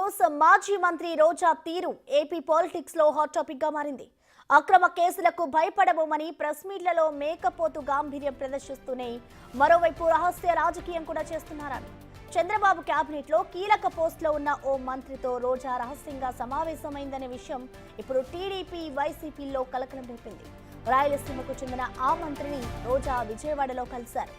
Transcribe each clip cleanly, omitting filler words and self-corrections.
News మాజీ మంత్రి రోజా తీరు ఏపీ పాలిటిక్స్ లో హాట్ టాపిక్ గా మారింది. అక్రమ కేసులకు భయపడబోమని ప్రెస్ మీట్లలో మేకపోతు గాంభీర్యం ప్రదర్శిస్తూనే మరోవైపు రహస్య రాజకీయం కూడా చేస్తున్నారని చంద్రబాబు కేబినెట్ లో కీలక పోస్ట్ లో ఉన్న ఓ మంత్రితో రోజా రహస్యంగా సమావేశమైందనే విషయం ఇప్పుడు టీడీపీ వైసీపీలో కలకలం రేపింది. రాయలసీమకు చెందిన ఆ మంత్రిని రోజా విజయవాడలో కలిశారు.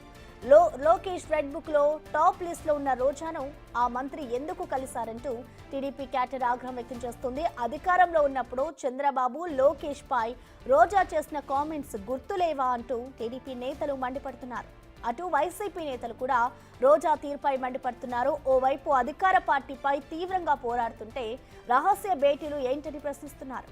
లోకేష్ రెడ్ బుక్ లో టాప్ లిస్ట్ లో ఉన్న రోజాను ఆ మంత్రి ఎందుకు కలిశారంటూ టీడీపీ క్యాడర్ ఆగ్రహం వ్యక్తం చేస్తుంది. అధికారంలో ఉన్నప్పుడు చంద్రబాబు లోకేష్ పై రోజా చేసిన కామెంట్స్ గుర్తులేవా అంటూ టీడీపీ నేతలు మండిపడుతున్నారు. అటు వైసీపీ నేతలు కూడా రోజా తీరుపై మండిపడుతున్నారు. ఓవైపు అధికార పార్టీపై తీవ్రంగా పోరాడుతుంటే రహస్య భేటీలు ఏంటని ప్రశ్నిస్తున్నారు.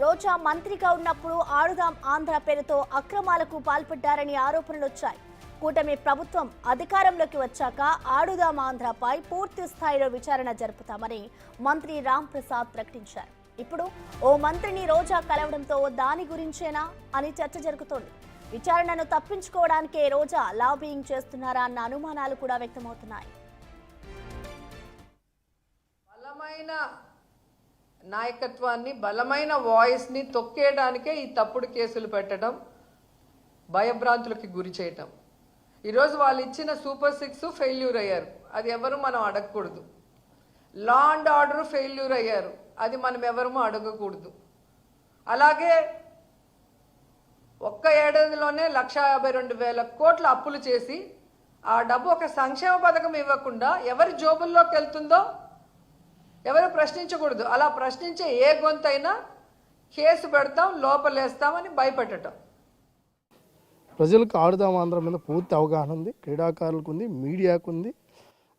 రోజా మంత్రిగా ఉన్నప్పుడు ఆడుదాం ఆంధ్ర పేరుతో అక్రమాలకు పాల్పడ్డారని ఆరోపణలు వచ్చాయి. కూటమి ప్రభుత్వం అధికారంలోకి వచ్చాక ఆడుదాం ఆంధ్రపై పూర్తి స్థాయిలో విచారణ జరుపుతామని మంత్రి రామ్ ప్రసాద్ ప్రకటించారు. ఇప్పుడు ఓ మంత్రిని రోజా కలవడంతో దాని గురించేనా అని చర్చ జరుగుతోంది. విచారణను తప్పించుకోవడానికే రోజా లాబియింగ్ చేస్తున్నారా అన్న అనుమానాలు కూడా వ్యక్తమవుతున్నాయి. నాయకత్వాన్ని బలమైన వాయిస్ని తొక్కేయడానికే ఈ తప్పుడు కేసులు పెట్టడం, భయభ్రాంతులకి గురి చేయటం. ఈరోజు వాళ్ళు ఇచ్చిన సూపర్ 6 ఫెయిల్యూర్ అయ్యారు, అది ఎవరు మనం అడగకూడదు. లా అండ్ ఆర్డర్ ఫెయిల్యూర్ అయ్యారు, అది మనం ఎవరము అడగకూడదు. అలాగే ఒక్క ఏడాదిలోనే 1,52,000 కోట్ల అప్పులు చేసి ఆ డబ్బు ఒక సంక్షేమ పథకం ఇవ్వకుండా ఎవరి జోబుల్లోకి వెళ్తుందో ఎవరు ప్రశ్నించకూడదు. అలా ప్రశ్నించే ఏ గొంతైనా కేసు పెడతాం, లోపలేస్తామని భయపెట్టడం. ప్రజలకు ఆడుదాం ఆంధ్ర మీద పూర్తి అవగాహన ఉంది. క్రీడాకారులకు ఉంది, మీడియాకు ఉంది,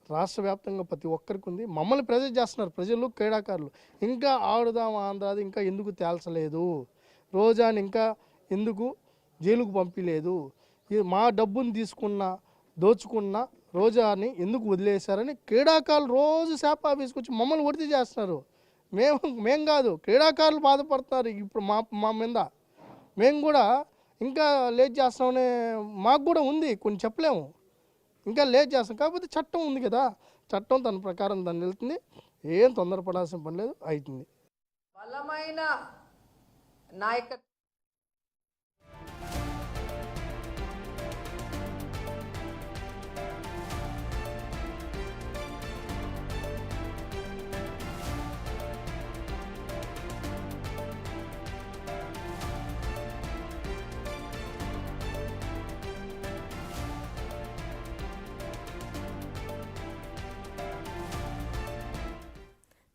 రాష్ట్ర వ్యాప్తంగా ప్రతి ఒక్కరికి ఉంది. మమ్మల్ని ప్రెజర్ చేస్తున్నారు ప్రజలు, క్రీడాకారులు. ఇంకా ఆడుదాం ఆంధ్రాది ఇంకా ఎందుకు తేల్చలేదు, రోజాని ఇంకా ఎందుకు జైలుకు పంపించలేదు, మా డబ్బును దోచుకున్న రోజాని ఎందుకు వదిలేశారని క్రీడాకారులు రోజు శాప ఆఫీస్కి వచ్చి మమ్మల్ని ఒడితి చేస్తున్నారు. మేం కాదు, క్రీడాకారులు బాధపడుతున్నారు. ఇప్పుడు మా మీద మేము కూడా ఇంకా లేట్ చేస్తామనే మాకు కూడా ఉంది, కొన్ని చెప్పలేము, ఇంకా లేట్ చేస్తాం. కాకపోతే చట్టం ఉంది కదా, చట్టం తన ప్రకారం దాన్ని వెళ్తుంది. ఏం తొందరపడాల్సిన పని లేదు, అవుతుంది. బలమైన నాయకత్వం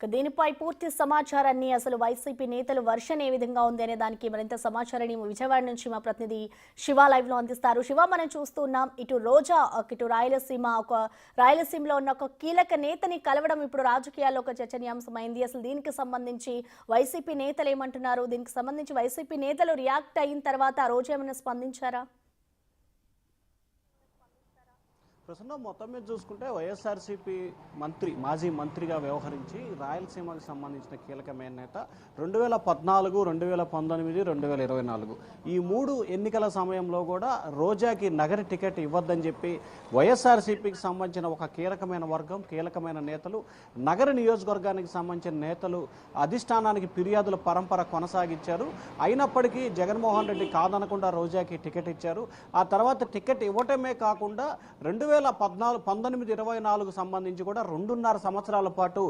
దీనిపై పూర్తి సమాచారాన్ని అసలు వైసీపీ నేతలు వర్షన్ ఏ విధంగా ఉంది అనే దానికి మరింత సమాచారాన్ని విజయవాడ నుంచి మా ప్రతినిధి శివ లైవ్ లో అందిస్తారు. శివ, మనం చూస్తూ ఉన్నాం ఇటు రోజా ఇటు రాయలసీమలో ఉన్న ఒక కీలక నేతని కలవడం ఇప్పుడు రాజకీయాల్లో ఒక చర్చనీయాంశమైంది. అసలు దీనికి సంబంధించి వైసీపీ నేతలు ఏమంటున్నారు, దీనికి సంబంధించి వైసీపీ నేతలు రియాక్ట్ అయిన తర్వాత రోజా ఏమైనా స్పందించారా? ప్రస్తుతం మొత్తం మీద చూసుకుంటే వైఎస్ఆర్సీపీ మాజీ మంత్రిగా వ్యవహరించి రాయలసీమకు సంబంధించిన కీలకమైన నేత 2014, 2019, 2024 ఈ 3 ఎన్నికల సమయంలో కూడా రోజాకి నగర టికెట్ ఇవ్వద్దని చెప్పి వైఎస్ఆర్సీపీకి సంబంధించిన ఒక కీలకమైన వర్గం, కీలకమైన నేతలు, నగర నియోజకవర్గానికి సంబంధించిన నేతలు అధిష్టానానికి ఫిర్యాదుల పరంపర కొనసాగించారు. అయినప్పటికీ జగన్మోహన్ రెడ్డి కాదనకుండా రోజాకి టికెట్ ఇచ్చారు. ఆ తర్వాత టికెట్ ఇవ్వటమే కాకుండా 2019-24 సంబంధించి కూడా 2.5 సంవత్సరాల పాటు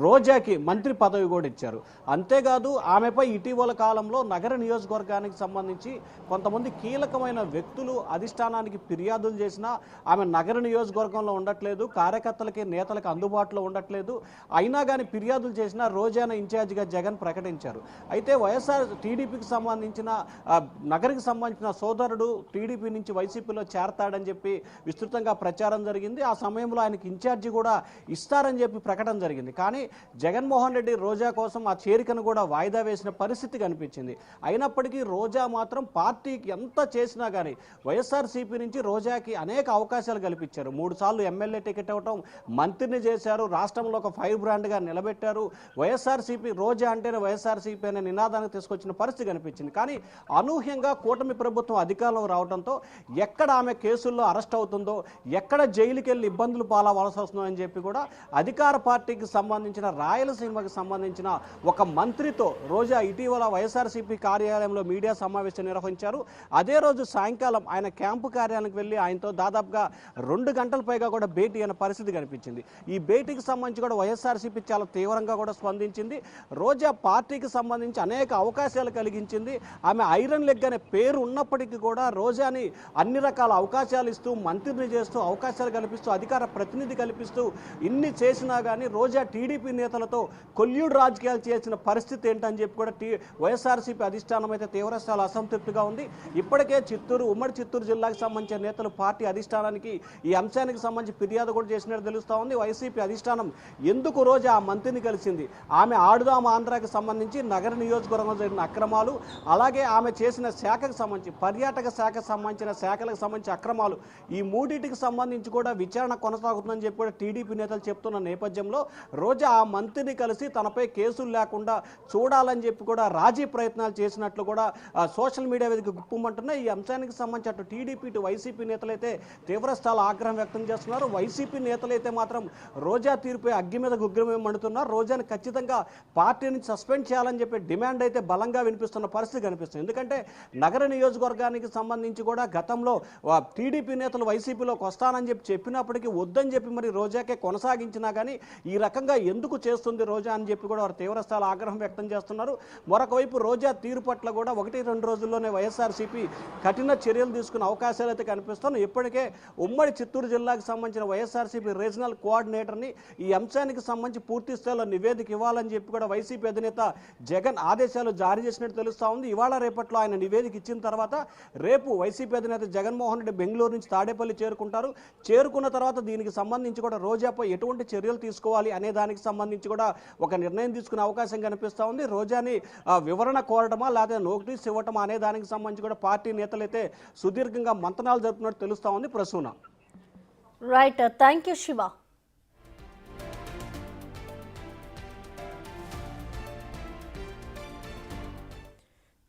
రోజాకి మంత్రి పదవి కూడా ఇచ్చారు. అంతేకాదు ఆమెపై ఇటీవల కాలంలో నగర నియోజకవర్గానికి సంబంధించి కొంతమంది కీలకమైన వ్యక్తులు అధిష్టానానికి ఫిర్యాదులు చేసినా ఆమె నగర నియోజకవర్గంలో ఉండట్లేదు, కార్యకర్తలకి నేతలకు అందుబాటులో ఉండట్లేదు. అయినా కానీ ఫిర్యాదులు చేసినా రోజాను ఇన్ఛార్జిగా జగన్ ప్రకటించారు. అయితే వైఎస్ఆర్ టీడీపీకి సంబంధించిన నగరికి సంబంధించిన సోదరుడు టీడీపీ నుంచి వైసీపీలో చేరతాడని చెప్పి విస్తృతంగా ప్రచారం జరిగింది. ఆ సమయంలో ఆయనకి ఇన్ఛార్జి కూడా ఇస్తారని చెప్పి ప్రకటన జరిగింది. కానీ జగన్మోహన్ రెడ్డి రోజా కోసం ఆ చేరికను కూడా వాయిదా వేసిన పరిస్థితి కనిపించింది. అయినప్పటికీ రోజా మాత్రం పార్టీకి ఎంత చేసినా కానీ వైఎస్ఆర్సీపీ నుంచి రోజాకి అనేక అవకాశాలు కల్పించారు. 3 సార్లు ఎమ్మెల్యే టికెట్ ఇవ్వటం, మంత్రిని చేశారు, రాష్ట్రంలో ఒక ఫైర్ బ్రాండ్గా నిలబెట్టారు. వైఎస్ఆర్సీపీ రోజా అంటేనే వైఎస్ఆర్సీపీ అనే నినాదానికి తీసుకొచ్చిన పరిస్థితి కనిపించింది. కానీ అనూహ్యంగా కూటమి ప్రభుత్వం అధికారంలో రావడంతో ఎక్కడ ఆమె కేసుల్లో అరెస్ట్ అవుతుందో, ఎక్కడ జైలుకి వెళ్ళి ఇబ్బందులు పాలవలసి వస్తుందో అని చెప్పి కూడా అధికార పార్టీకి సంబంధించిన రాయలసీమకి సంబంధించిన ఒక మంత్రితో రోజా ఇటీవల వైఎస్ఆర్సీపీ కార్యాలయంలో మీడియా సమావేశం నిర్వహించారు. అదే రోజు సాయంకాలం ఆయన క్యాంపు కార్యాలయానికి వెళ్ళి ఆయనతో దాదాపుగా 2 గంటల పైగా కూడా భేటీ అయిన పరిస్థితి కనిపించింది. ఈ భేటీకి సంబంధించి కూడా వైఎస్ఆర్సీపీ చాలా తీవ్రంగా కూడా స్పందించింది. రోజా పార్టీకి సంబంధించి అనేక అవకాశాలు కలిగించింది. ఆమె ఐరన్ లెగ్ అనే పేరు ఉన్నప్పటికీ కూడా రోజాని అన్ని రకాల అవకాశాలు ఇస్తూ, మంత్రిని చేస్తూ, అవకాశాలు కల్పిస్తూ, అధికార ప్రతినిధి కల్పిస్తూ ఇన్ని చేసినా కానీ రోజా టీడీపీ నేతలతో కొల్యూడు రాజకీయాలు చేసిన పరిస్థితి ఏంటని చెప్పి కూడా వైఎస్ఆర్సీపీ అధిష్టానం అయితే తీవ్రస్థాయిలో అసంతృప్తిగా ఉంది. ఇప్పటికే ఉమ్మడి చిత్తూరు జిల్లాకు సంబంధించిన నేతలు పార్టీ అధిష్టానానికి ఈ అంశానికి సంబంధించి ఫిర్యాదు కూడా చేసినట్టు తెలుస్తూ ఉంది. వైసీపీ అధిష్టానం ఎందుకు రోజా ఆ మంత్రిని కలిసింది, ఆమె ఆడుదాం ఆంధ్రాకి సంబంధించి నగర నియోజకవర్గంలో జరిగిన అక్రమాలు, అలాగే ఆమె చేసిన శాఖకు సంబంధించి పర్యాటక శాఖకు సంబంధించిన శాఖలకు సంబంధించి అక్రమాలు, ఈ మూడింటికి సంబంధించి కూడా విచారణ కొనసాగుతుందని చెప్పి కూడా టీడీపీ నేతలు చెప్తున్న నేపథ్యంలో రోజా ఆ మంత్రిని కలిసి తనపై కేసులు లేకుండా చూడాలని చెప్పి కూడా రాజీ ప్రయత్నాలు చేసినట్లు కూడా సోషల్ మీడియా వేదిక గుప్పమంటున్నాయి. ఈ అంశానికి సంబంధించి అటు టీడీపీ ఇటు వైసీపీ నేతలైతే తీవ్రస్థాయిలో ఆగ్రహం వ్యక్తం చేస్తున్నారు. వైసీపీ నేతలైతే మాత్రం రోజా తీరుపై అగ్గి మీద గుగ్గిరమే మండుతున్నారు. రోజాని ఖచ్చితంగా పార్టీ నుంచి సస్పెండ్ చేయాలని చెప్పి డిమాండ్ అయితే బలంగా వినిపిస్తున్న పరిస్థితి కనిపిస్తుంది. ఎందుకంటే నగర నియోజకవర్గానికి సంబంధించి కూడా గతంలో టీడీపీ నేతలు వైసీపీలోకి వస్తానని చెప్పినప్పటికీ వద్దని చెప్పి మరి రోజాకే కొనసాగించినా కానీ ఈ రకంగా ఎందుకు చేస్తుంది రోజా అని చెప్పి కూడా వారు తీవ్రస్థాయిలో ఆగ్రహం వ్యక్తం చేస్తున్నారు. మరొక వైపు రోజా తీరు పట్ల కూడా 1-2 రోజుల్లోనే వైఎస్ఆర్సీపీ కఠిన చర్యలు తీసుకునే అవకాశాలు అయితే కనిపిస్తున్నాయి. ఇప్పటికే ఉమ్మడి చిత్తూరు జిల్లాకు సంబంధించిన వైఎస్ఆర్సీపీ రీజనల్ కోఆర్డినేటర్ని ఈ అంశానికి సంబంధించి పూర్తి స్థాయిలో నివేదిక ఇవ్వాలని చెప్పి కూడా వైసీపీ అధినేత జగన్ ఆదేశాలు జారీ చేసినట్టు తెలుస్తూ ఉంది. ఇవాళ రేపట్లో ఆయన నివేదిక ఇచ్చిన తర్వాత రేపు వైసీపీ అధినేత జగన్మోహన్ రెడ్డి బెంగళూరు నుంచి తాడేపల్లి చేరుకుంటారు. చేరుకున్న తర్వాత దీనికి సంబంధించి కూడా రోజాపై ఎటువంటి చర్యలు తీసుకోవాలి అనే దానికి సంబంధించి కూడా ఒక నిర్ణయం తీసుకునే అవకాశం కనిపిస్తూ ఉంది. రోజాని వివరణ కోరటమా లేదా నోటీస్ ఇవ్వటమా అనే దానికి సంబంధించి కూడా పార్టీ నేతలైతే సుదీర్ఘంగా మంతనాలు జరుపుతున్నట్టు తెలుస్తూ ఉంది. Prasuna. Right, thank you Shiva.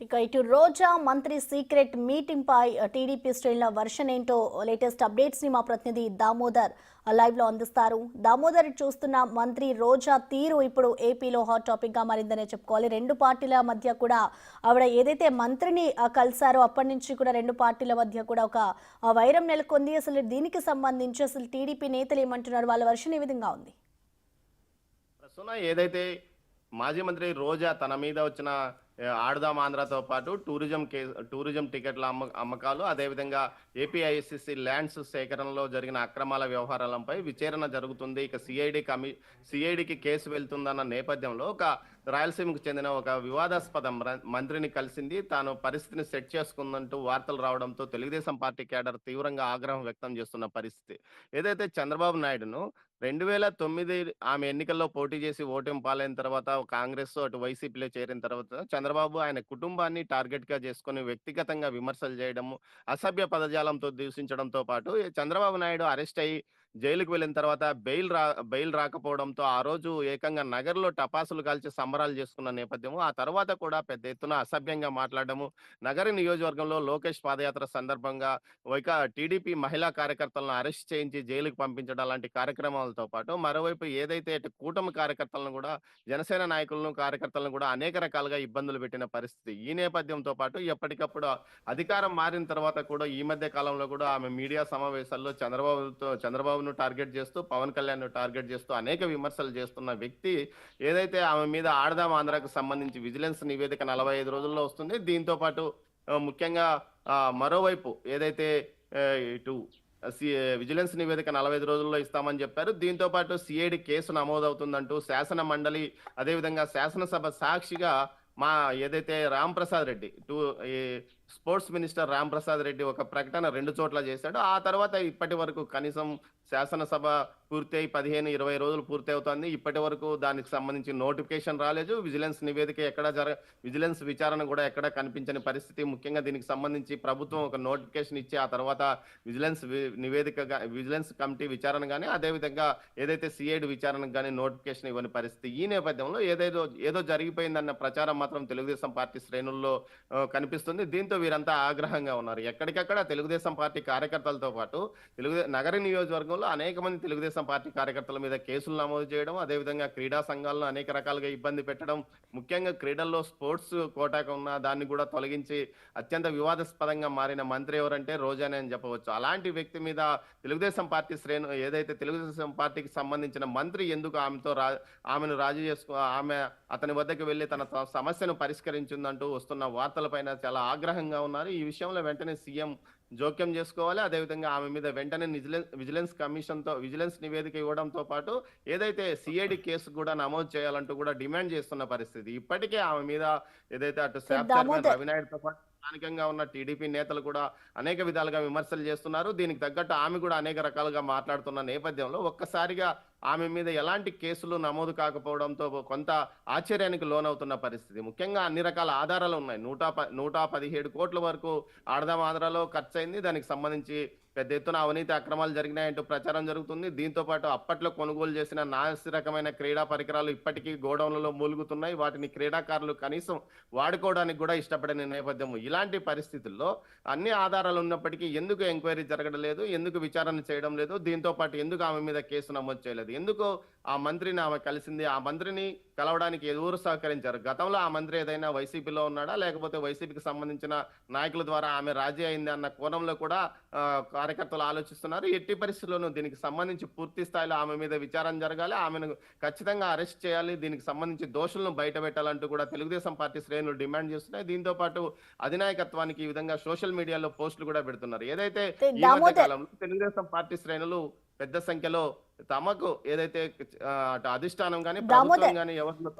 ఇక ఇటు రోజా మంత్రి సీక్రెట్ మీటింగ్ పై టీడీపీ శ్రేణుల వర్షన్ ఏంటో లేటెస్ట్ అప్డేట్స్ ని మా ప్రతినిధి దామోదర్ లైవ్ లో అందిస్తారు. దామోదర్, చూస్తున్న మంత్రి రోజా తీరు ఇప్పుడు ఏపీలో హాట్ టాపిక్ గా మారిందనే చెప్పుకోవాలి. 2 పార్టీల మధ్య కూడా ఆవిడ ఏదైతే మంత్రిని కలిసారో అప్పటి నుంచి కూడా 2 పార్టీల మధ్య కూడా ఒక వైరం నెలకొంది. అసలు దీనికి సంబంధించి అసలు టీడీపీ నేతలు ఏమంటున్నారు, వాళ్ళ వర్షన్ ఏ విధంగా ఉంది? ఏదైతే మాజీ మంత్రి రోజా తన మీద వచ్చిన ఆడుదాం ఆంధ్రాతో పాటు టూరిజం టికెట్ల అమ్మకాలు, అదేవిధంగా ఏపీఐసిసి ల్యాండ్స్ సేకరణలో జరిగిన అక్రమాల వ్యవహారాలపై విచారణ జరుగుతుంది. ఇక సిఐడికి కేసు వెళ్తుందన్న నేపథ్యంలో ఒక రాయలసీమకు చెందిన ఒక వివాదాస్పద మంత్రిని కలిసింది. తాను పరిస్థితిని సెట్ చేసుకుందంటూ వార్తలు రావడంతో తెలుగుదేశం పార్టీ కేడర్ తీవ్రంగా ఆగ్రహం వ్యక్తం చేస్తున్న పరిస్థితి. ఏదైతే చంద్రబాబు నాయుడును 2009 ఆమె ఎన్నికల్లో పోటీ చేసి ఓటమి పాలైన తర్వాత కాంగ్రెస్ అటు వైసీపీలో చేరిన తర్వాత చంద్రబాబు ఆయన కుటుంబాన్ని టార్గెట్ గా చేసుకుని వ్యక్తిగతంగా విమర్శలు చేయడము, అసభ్య పదజాలంతో దూషించడంతో పాటు చంద్రబాబు నాయుడు అరెస్ట్ అయ్యి జైలుకు వెళ్ళిన తర్వాత బెయిల్ రాకపోవడంతో ఆ రోజు ఏకంగా నగర్లో టపాసులు కాల్చి సంబరాలు చేసుకున్న నేపథ్యము. ఆ తర్వాత కూడా పెద్ద ఎత్తున అసభ్యంగా మాట్లాడము, నగర నియోజకవర్గంలో లోకేష్ పాదయాత్ర సందర్భంగా టీడీపీ మహిళా కార్యకర్తలను అరెస్ట్ చేయించి జైలుకు పంపించడం లాంటి కార్యక్రమాలతో పాటు మరోవైపు ఏదైతే కూటమి కార్యకర్తలను కూడా, జనసేన నాయకులను కార్యకర్తలను కూడా అనేక రకాలుగా ఇబ్బందులు పెట్టిన పరిస్థితి. ఈ నేపథ్యంతో పాటు ఎప్పటికప్పుడు అధికారం మారిన తర్వాత కూడా ఈ మధ్య కాలంలో కూడా ఆమె మీడియా సమావేశాల్లో చంద్రబాబును టార్గెట్ చేస్తూ, పవన్ కళ్యాణ్ ను టార్గెట్ చేస్తూ అనేక విమర్శలు చేస్తున్న వ్యక్తి. ఏదైతే ఆమె మీద ఆడదాం ఆంధ్రాకు సంబంధించి విజిలెన్స్ నివేదిక 45 రోజుల్లో వస్తుంది. దీంతో పాటు ముఖ్యంగా మరోవైపు ఏదైతే ఇటు విజిలెన్స్ నివేదిక 45 రోజుల్లో ఇస్తామని చెప్పారు. దీంతో పాటు సిఐడి కేసు నమోదవుతుందంటూ శాసన మండలి, అదేవిధంగా శాసనసభ సాక్షిగా ఏదైతే రాంప్రసాద్ రెడ్డి స్పోర్ట్స్ మినిస్టర్ రామ్ ప్రసాద్ రెడ్డి ఒక ప్రకటన 2 చోట్ల చేశాడు. ఆ తర్వాత ఇప్పటి వరకు కనీసం శాసనసభ పూర్తయి 15-20 రోజులు పూర్తి అవుతోంది. ఇప్పటి వరకు దానికి సంబంధించి నోటిఫికేషన్ రాలేదు. విజిలెన్స్ నివేదిక విజిలెన్స్ విచారణ కూడా ఎక్కడా కనిపించని పరిస్థితి. ముఖ్యంగా దీనికి సంబంధించి ప్రభుత్వం ఒక నోటిఫికేషన్ ఇచ్చి ఆ తర్వాత విజిలెన్స్ కమిటీ విచారణ గానీ, అదేవిధంగా ఏదైతే సిఐడి విచారణకు గానీ నోటిఫికేషన్ ఇవ్వని పరిస్థితి. ఈ నేపథ్యంలో ఏదో జరిగిపోయిందన్న ప్రచారం మాత్రం తెలుగుదేశం పార్టీ శ్రేణుల్లో కనిపిస్తుంది. దీంతో వీరంతా ఆగ్రహంగా ఉన్నారు. ఎక్కడికక్కడ తెలుగుదేశం పార్టీ కార్యకర్తలతో పాటు నగర నియోజకవర్గంలో అనేక మంది తెలుగుదేశం పార్టీ కార్యకర్తల మీద కేసులు నమోదు చేయడం, అదేవిధంగా క్రీడా సంఘాలను అనేక రకాలుగా ఇబ్బంది పెట్టడం, ముఖ్యంగా క్రీడల్లో స్పోర్ట్స్ కోటాకు ఉన్న దాన్ని కూడా తొలగించి అత్యంత వివాదాస్పదంగా మారిన మంత్రి ఎవరంటే రోజానే అని చెప్పవచ్చు. అలాంటి వ్యక్తి మీద తెలుగుదేశం పార్టీ ఏదైతే తెలుగుదేశం పార్టీకి సంబంధించిన మంత్రి ఎందుకు ఆమెను రాజీ ఆమె అతని వద్దకు వెళ్లి తన సమస్యను పరిష్కరించిందంటూ వస్తున్న వార్తలపైన చాలా ఆగ్రహంగా ఉన్నారు. ఈ విషయంలో వెంటనే సీఎం జోక్యం చేసుకోవాలి. అదేవిధంగా ఆమె మీద వెంటనే విజిలెన్స్ నివేదిక ఇవ్వడంతో పాటు ఏదైతే సిఐడి కేసు కూడా నమోదు చేయాలంటూ కూడా డిమాండ్ చేస్తున్న పరిస్థితి. ఇప్పటికే ఆమె మీద ఏదైతే అటు శాప్ చైర్మన్ రవినాయుడుతో పాటు స్థానికంగా ఉన్న టీడీపీ నేతలు కూడా అనేక విధాలుగా విమర్శలు చేస్తున్నారు. దీనికి తగ్గట్టు ఆమె కూడా అనేక రకాలుగా మాట్లాడుతున్న నేపథ్యంలో ఒక్కసారిగా ఆమె మీద ఎలాంటి కేసులు నమోదు కాకపోవడంతో కొంత ఆశ్చర్యానికి లోనవుతున్న పరిస్థితి. ముఖ్యంగా అన్ని రకాల ఆధారాలు ఉన్నాయి. 117 కోట్ల వరకు ఆడదాం ఆంధ్రాలో ఖర్చు అయింది. దానికి సంబంధించి పెద్ద ఎత్తున అవినీతి అక్రమాలు జరిగినాయంటూ ప్రచారం జరుగుతుంది. దీంతో పాటు అప్పట్లో కొనుగోలు చేసిన నాసి రకమైన క్రీడా పరికరాలు ఇప్పటికీ గోడౌన్లలో మూలుగుతున్నాయి. వాటిని క్రీడాకారులు కనీసం వాడుకోవడానికి కూడా ఇష్టపడని నేపథ్యం. ఇలాంటి పరిస్థితుల్లో అన్ని ఆధారాలు ఉన్నప్పటికీ ఎందుకు ఎంక్వైరీ జరగడం లేదు, ఎందుకు విచారణ చేయడం లేదు, దీంతో పాటు ఎందుకు ఆమె మీద కేసు నమోదు చేయలేదు, ఎందుకు ఆ మంత్రిని ఆమె కలిసింది, ఆ మంత్రిని కలవడానికి ఎవరు సహకరించారు, గతంలో ఆ మంత్రి ఏదైనా వైసీపీలో ఉన్నాడా లేకపోతే వైసీపీకి సంబంధించిన నాయకుల ద్వారా ఆమె రాజీ అయింది అన్న కోణంలో కూడా కార్యకర్తలు ఆలోచిస్తున్నారు. ఎట్టి పరిస్థితుల్లోనూ దీనికి సంబంధించి పూర్తి స్థాయిలో ఆమె మీద విచారణ జరగాలి, ఆమెను ఖచ్చితంగా అరెస్ట్ చేయాలి, దీనికి సంబంధించి దోషులను బయట పెట్టాలంటూ కూడా తెలుగుదేశం పార్టీ శ్రేణులు డిమాండ్ చేస్తున్నాయి. దీంతో పాటు అధినాయకత్వానికి ఈ విధంగా సోషల్ మీడియాలో పోస్టులు కూడా పెడుతున్నారు. ఏదైతే ఈ మధ్య కాలంలో తెలుగుదేశం పార్టీ శ్రేణులు పెద్ద సంఖ్యలో తమకు ఏదైతే అటు అధిష్టానం గానీ ప్రభుత్వం గానీ ఎవరిలో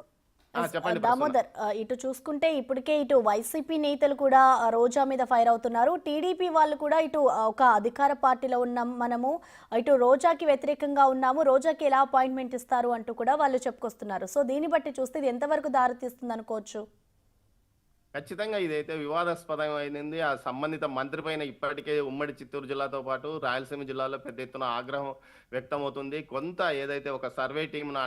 చెప్పండి దామోదర్, ఇటు చూసుకుంటే ఇప్పటికే ఇటు వైసీపీ నేతలు కూడా రోజా మీద ఫైర్ అవుతున్నారు. టీడీపీ వాళ్ళు కూడా ఇటు ఒక అధికార పార్టీలో ఉన్నాం మనము, ఇటు రోజాకి వ్యతిరేకంగా ఉన్నాము, రోజాకి ఎలా అపాయింట్మెంట్ ఇస్తారు అంటూ కూడా వాళ్ళు చెప్పుకొస్తున్నారు. సో దీన్ని బట్టి చూస్తే ఇది ఎంతవరకు దారితీస్తుంది అనుకోవచ్చు? ఖచ్చితంగా ఇదైతే వివాదాస్పదమైంది. ఆ సంబంధిత మంత్రి పైన ఇప్పటికే ఉమ్మడి చిత్తూరు జిల్లాతో పాటు రాయలసీమ జిల్లాలో పెద్ద ఎత్తున ఆగ్రహం వ్యక్తమవుతుంది. కొంత ఏదైతే ఒక సర్వే టీంను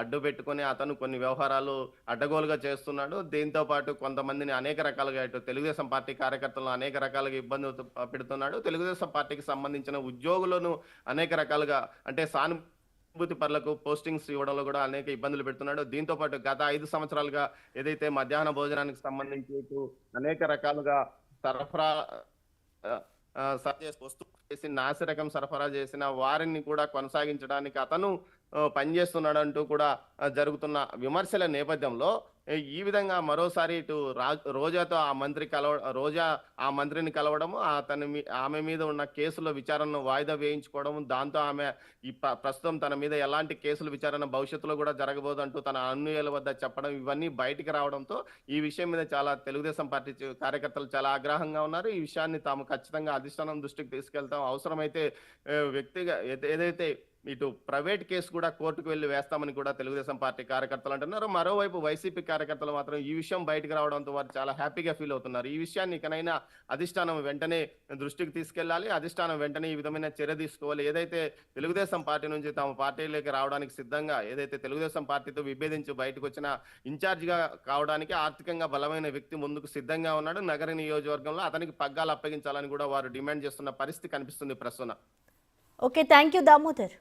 అడ్డు పెట్టుకుని అతను కొన్ని వ్యవహారాలు అడ్డగోలుగా చేస్తున్నాడు. దీంతో పాటు కొంతమందిని అనేక రకాలుగా ఇటు తెలుగుదేశం పార్టీ కార్యకర్తలను అనేక రకాలుగా ఇబ్బంది పెడుతున్నాడు. తెలుగుదేశం పార్టీకి సంబంధించిన ఉద్యోగులను అనేక రకాలుగా అంటే సానుభూతి పరులకు పోస్టింగ్స్ ఇవ్వడంలో కూడా అనేక ఇబ్బందులు పెడుతున్నాడు. దీంతో పాటు గత 5 సంవత్సరాలుగా ఏదైతే మధ్యాహ్న భోజనానికి సంబంధించి అనేక రకాలుగా సరఫరా వస్తువులు చేసి నాసిరకం సరఫరా చేసిన వారిని కూడా కొనసాగించడానికి అతను పనిచేస్తున్నాడంటూ కూడా జరుగుతున్న విమర్శల నేపథ్యంలో ఈ విధంగా మరోసారి ఇటు రోజా ఆ మంత్రిని కలవడము, ఆమె మీద ఉన్న కేసుల విచారణను వాయిదా వేయించుకోవడం, దాంతో ఆమె ప్రస్తుతం తన మీద ఎలాంటి కేసుల విచారణ భవిష్యత్తులో కూడా జరగబోదంటూ తన అనుయాయుల వద్ద చెప్పడం, ఇవన్నీ బయటికి రావడంతో ఈ విషయం మీద చాలా తెలుగుదేశం పార్టీ కార్యకర్తలు చాలా ఆగ్రహంగా ఉన్నారు. ఈ విషయాన్ని తాము ఖచ్చితంగా అధిష్టానం దృష్టికి తీసుకెళ్తాం, అవసరమైతే వ్యక్తిగా ఏదైతే ఇటు ప్రైవేట్ కేసు కూడా కోర్టుకు వెళ్లి వేస్తామని కూడా తెలుగుదేశం పార్టీ కార్యకర్తలు అంటున్నారు. మరోవైపు వైసీపీ కార్యకర్తలు మాత్రం ఈ విషయం బయటకు రావడంతో వారు చాలా హ్యాపీగా ఫీల్ అవుతున్నారు. ఈ విషయాన్ని ఇకనైనా అధిష్టానం వెంటనే దృష్టికి తీసుకెళ్లాలి, అధిష్టానం వెంటనే ఈ విధమైన చర్య తీసుకోవాలి. ఏదైతే తెలుగుదేశం పార్టీ నుంచి తమ పార్టీలోకి రావడానికి సిద్ధంగా ఏదైతే తెలుగుదేశం పార్టీతో విభేదించి బయటకు వచ్చిన ఇన్ఛార్జిగా కావడానికి ఆర్థికంగా బలమైన వ్యక్తి ముందుకు సిద్ధంగా ఉన్నాడు. నగర నియోజకవర్గంలో అతనికి పగ్గాలు అప్పగించాలని కూడా వారు డిమాండ్ చేస్తున్న పరిస్థితి కనిపిస్తుంది ప్రస్తుతం. Okay, thank you Damodar.